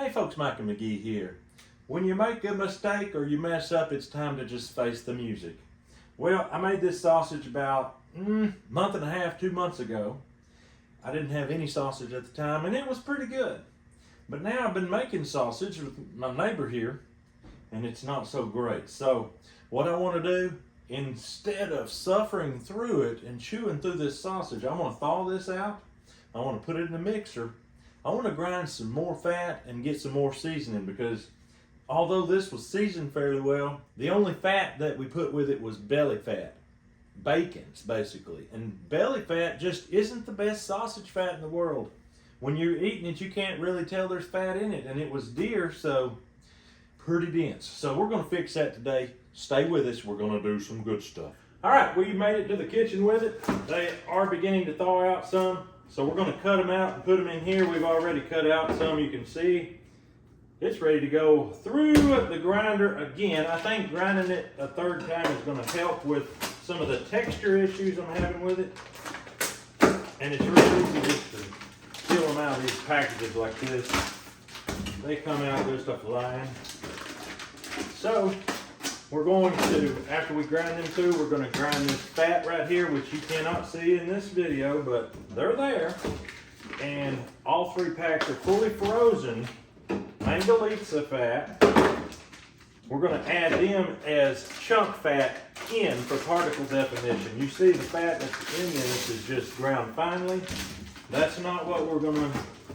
Hey folks, Mike and McGee here. When you make a mistake or you mess up, it's time to just face the music. Well, I made this sausage about month and a half, 2 months ago. I didn't have any sausage at the time and it was pretty good. But now I've been making sausage with my neighbor here and it's not so great. So what I want to do, instead of suffering through it and chewing through this sausage, I want to thaw this out. I want to put it in a mixer. I want to grind some more fat and get some more seasoning, because although this was seasoned fairly well, the only fat that we put with it was belly fat. Bacon's basically. And belly fat just isn't the best sausage fat in the world. When you're eating it, you can't really tell there's fat in it, and it was deer, so pretty dense. So we're going to fix that today. Stay with us. We're going to do some good stuff. All right, we made it to the kitchen with it. They are beginning to thaw out some. So we're going to cut them out and put them in here. We've already cut out some, you can see. It's ready to go through the grinder again. I think grinding it a third time is going to help with some of the texture issues I'm having with it. And it's really easy just to peel them out of these packages like this. They come out just a line. So we're going to, after we grind them through, we're going to grind this fat right here, which you cannot see in this video, but they're there. And all 3 packs are fully frozen Mangalitsa fat. We're going to add them as chunk fat in for particle definition. You see the fat that's in this is just ground finely. That's not what we're going to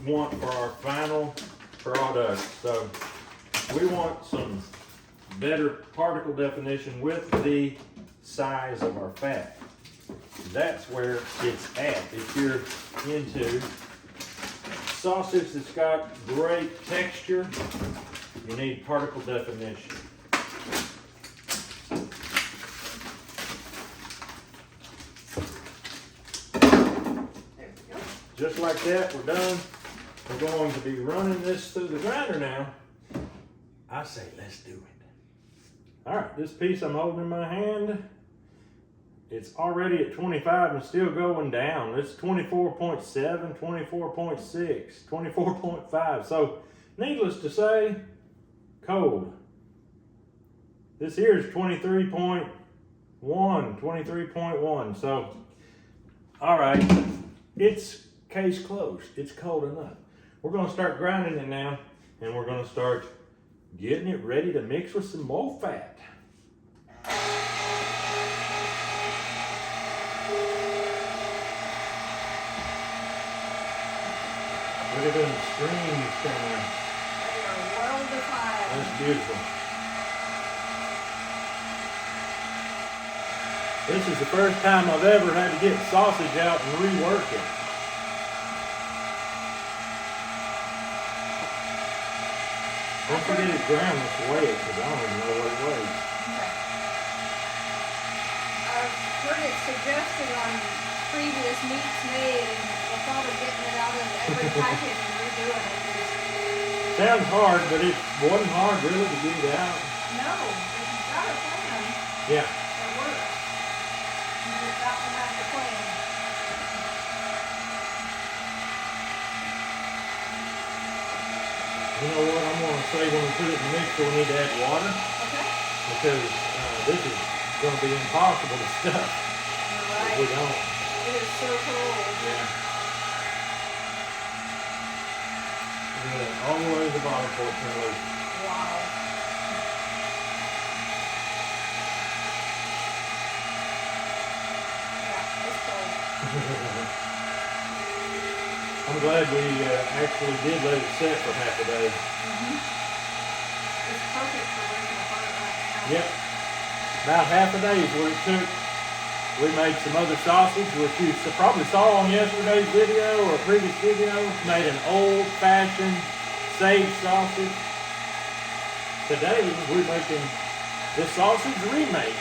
want for our final product. So we want some better particle definition with the size of our fat. That's where it's at. If you're into sausage that's got great texture, you need particle definition. There we go. Just like that, we're done. We're going to be running this through the grinder now. I say let's do it. All right, this piece I'm holding in my hand, it's already at 25 and still going down. It's 24.7, 24.6, 24.5. So needless to say, cold. This here is 23.1, 23.1. So, all right, it's case closed. It's cold enough. We're gonna start grinding it now, and we're gonna start getting it ready to mix with some more fat. Look at them streams coming out. They are well defined. That's beautiful. This is the first time I've ever had to get sausage out and rework it. Don't forget it ground, let's weigh it, because I don't even know what it weighs. Okay. I've heard it suggested on previous meats made, and the thought of getting it out of every package and redoing it is... Sounds hard, but it wasn't hard really to get it out. No, if you've got a plan, Yeah. it works. You just got to have the plan. You know what, I'm going to say when we put it in the mixer, we need to add water, Okay? because this is going to be impossible to stuff You're if we right. don't. It is so cold. Yeah. All the way to the bottom for it to release. Wow. Yeah, it's cold. I'm glad we actually did let it set for half a day. It's perfect for breaking apart right now. Yep. About half a day is what it took. We made some other sausage, which you probably saw on yesterday's video or previous video. Made an old-fashioned sage sausage. Today, we're making the sausage remake.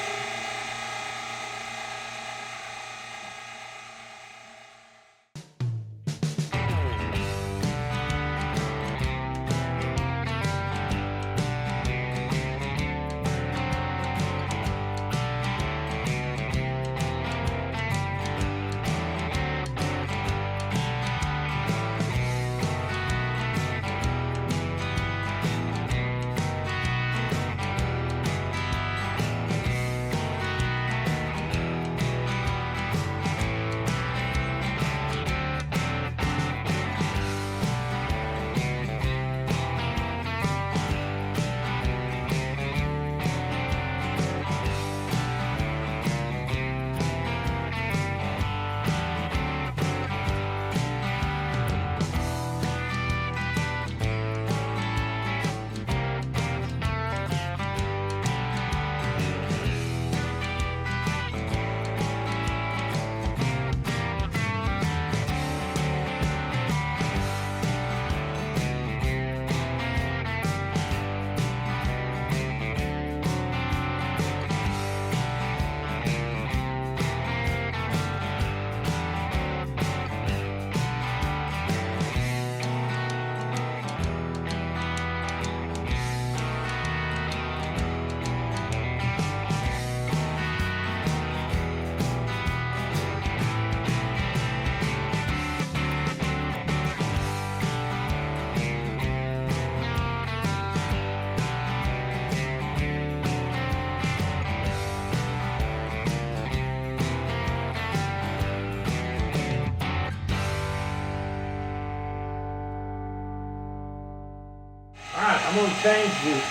I'm going to change the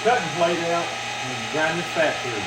cutting plate out and grind this fat through.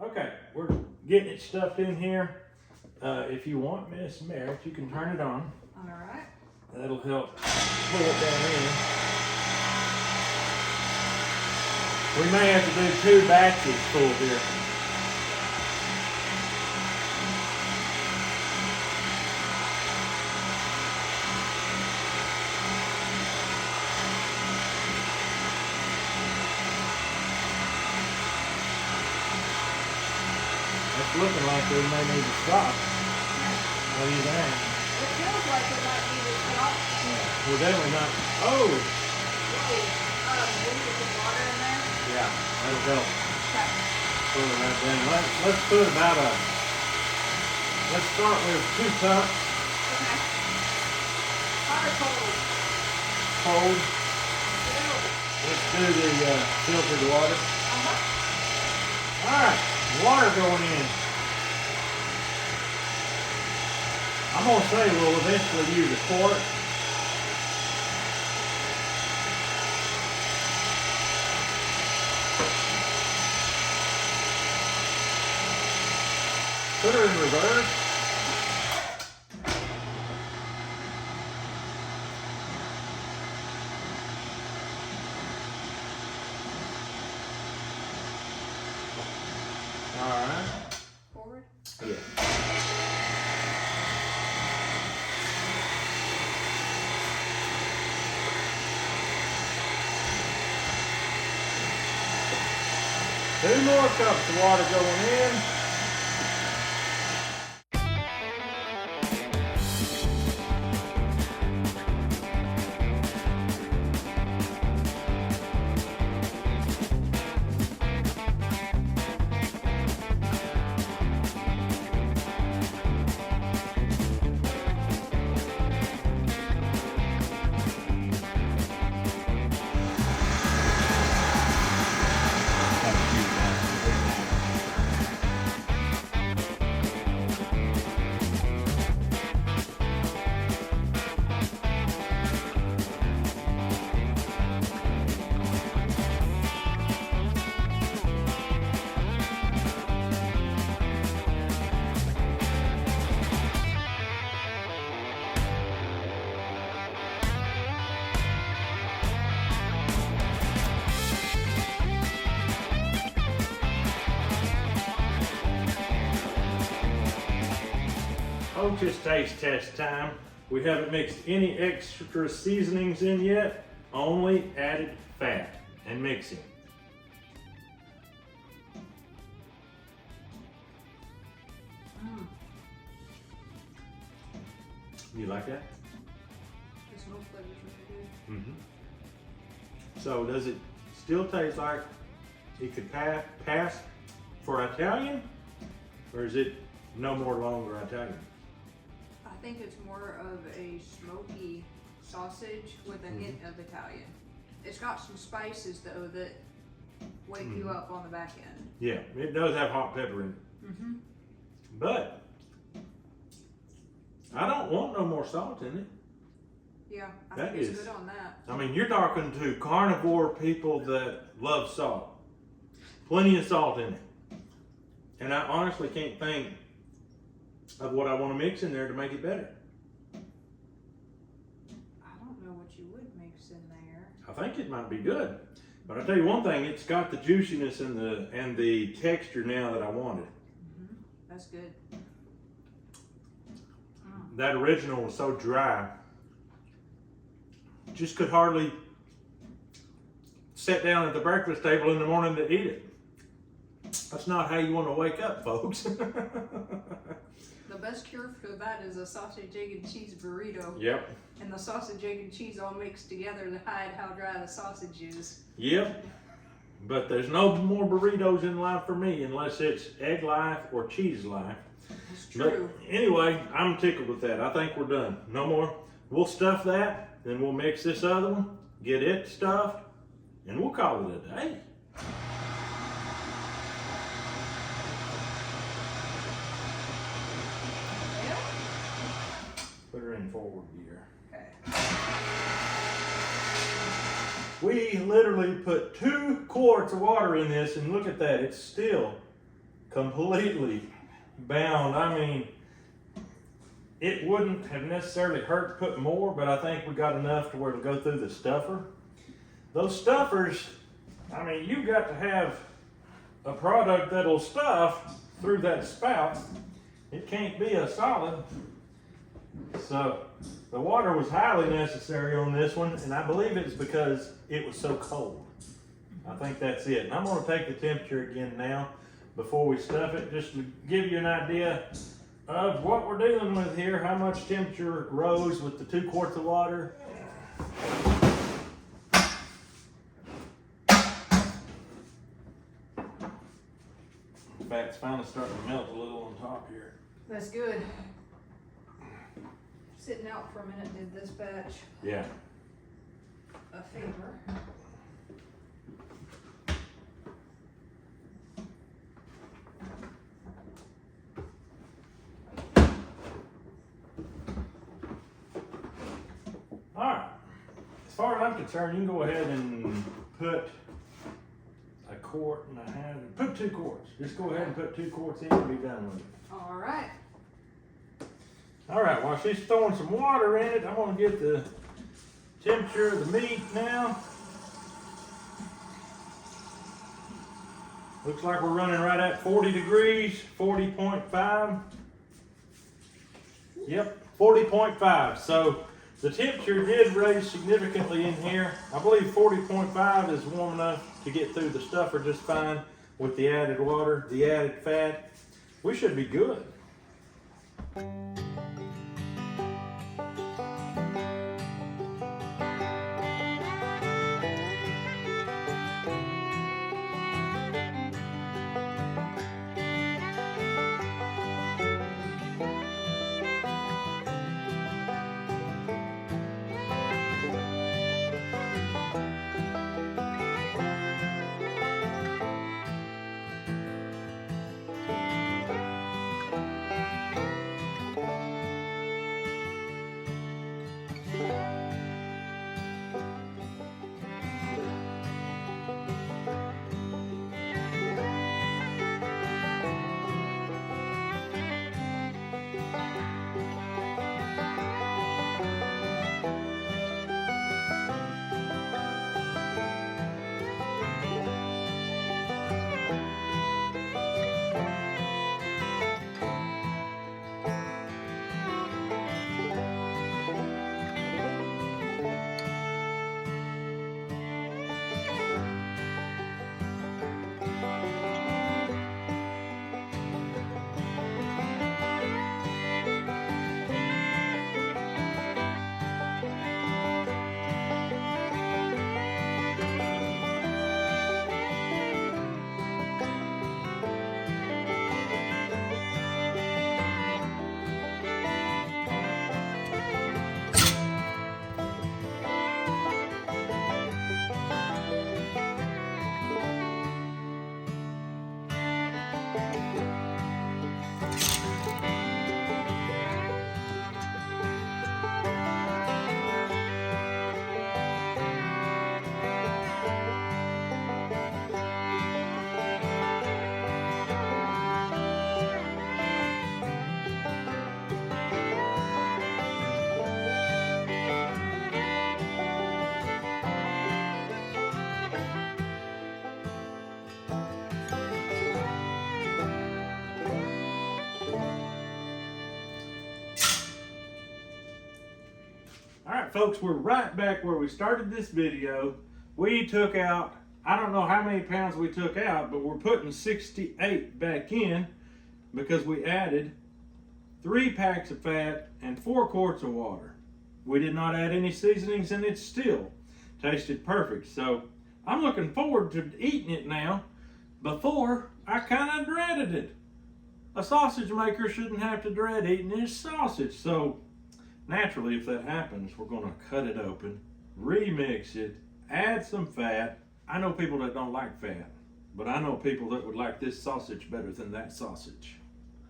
Okay, we're getting it stuffed in here. If you want, Miss Merritt, you can turn it on. All right. That'll help pull it down in. We may have to do 2 batches full here. It's looking like we may need to stop. What do you think? It feels like it might need to stop. Yeah. We're definitely not. Oh! Wait, we need to put water in there? Yeah, that'll help. Okay. Pull it right down. Let's put about a. Let's start with 2 cups. Okay. Hot or cold? Cold. Ew. Let's do the filtered water. Uh-huh. Alright, water going in. I'm going to say we'll eventually use a quart. Put her in reverse. Alright. Forward? Yeah. Two more cups of water going in. Just taste test time. We haven't mixed any extra seasonings in yet, only added fat and mixing. You like that? The smoke flavor is really good. So does it still taste like it could pass for Italian, or is it no more longer Italian? I think it's more of a smoky sausage with a hint of Italian. It's got some spices though that wake you up on the back end. Yeah, it does have hot pepper in it. But I don't want no more salt in it. Yeah, I That think it's is- good on that. I mean, you're talking to carnivore people that love salt. Plenty of salt in it. And I honestly can't think of what I want to mix in there to make it better. I don't know what you would mix in there. I think it might be good. But I tell you one thing, it's got the juiciness and the texture now that I wanted. That's good. That original was so dry. Just could hardly sit down at the breakfast table in the morning to eat it. That's not how you want to wake up, folks. The best cure for that is a sausage, egg, and cheese burrito. Yep. And the sausage, egg, and cheese all mixed together to hide how dry the sausage is. Yep. But there's no more burritos in life for me unless it's egg life or cheese life. It's true. But anyway, I'm tickled with that. I think we're done. No more. We'll stuff that, then we'll mix this other one, get it stuffed, and we'll call it a day. Yeah. Put her in forward gear. Okay. We literally put 2 quarts of water in this, and look at that, it's still completely bound. I mean, it wouldn't have necessarily hurt to put more, but I think we got enough to where it'll go through the stuffer. Those stuffers, I mean, you've got to have a product that'll stuff through that spout. It can't be a solid. So the water was highly necessary on this one, and I believe it's because it was so cold. I think that's it. And I'm going to take the temperature again now before we stuff it, just to give you an idea of what we're dealing with here, how much temperature rose with the 2 quarts of water. In fact, it's finally starting to melt a little on top here. That's good. Sitting out for a minute did this batch Yeah. a favor. All right. As far as I'm concerned, you can go ahead and put a quart and a half. Put 2 quarts. Just go ahead and put 2 quarts in and be done with it. All right. All right. While she's throwing some water in it, I'm going to get the temperature of the meat now. Looks like we're running right at 40 degrees, 40.5. Yep, 40.5. So the temperature did raise significantly in here. I believe 40.5 is warm enough to get through the stuffer just fine with the added water, the added fat. We should be good. All right, folks, we're right back where we started this video. We took out, I don't know how many pounds we took out, but we're putting 68 back in because we added 3 packs of fat and 4 quarts of water. We did not add any seasonings and it still tasted perfect. So I'm looking forward to eating it now. Before, I kind of dreaded it. A sausage maker shouldn't have to dread eating his sausage. So naturally, if that happens, we're gonna cut it open, remix it, add some fat. I know people that don't like fat, but I know people that would like this sausage better than that sausage.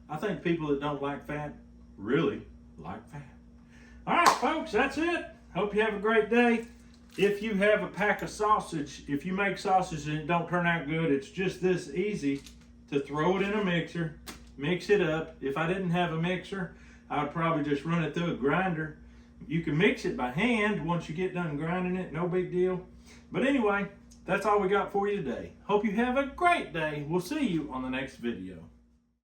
I think people that don't like fat really like fat. All right, folks, that's it. Hope you have a great day. If you have a pack of sausage, if you make sausage and it don't turn out good, it's just this easy to throw it in a mixer, mix it up. If I didn't have a mixer, I would probably just run it through a grinder. You can mix it by hand once you get done grinding it, no big deal. But anyway, that's all we got for you today. Hope you have a great day. We'll see you on the next video.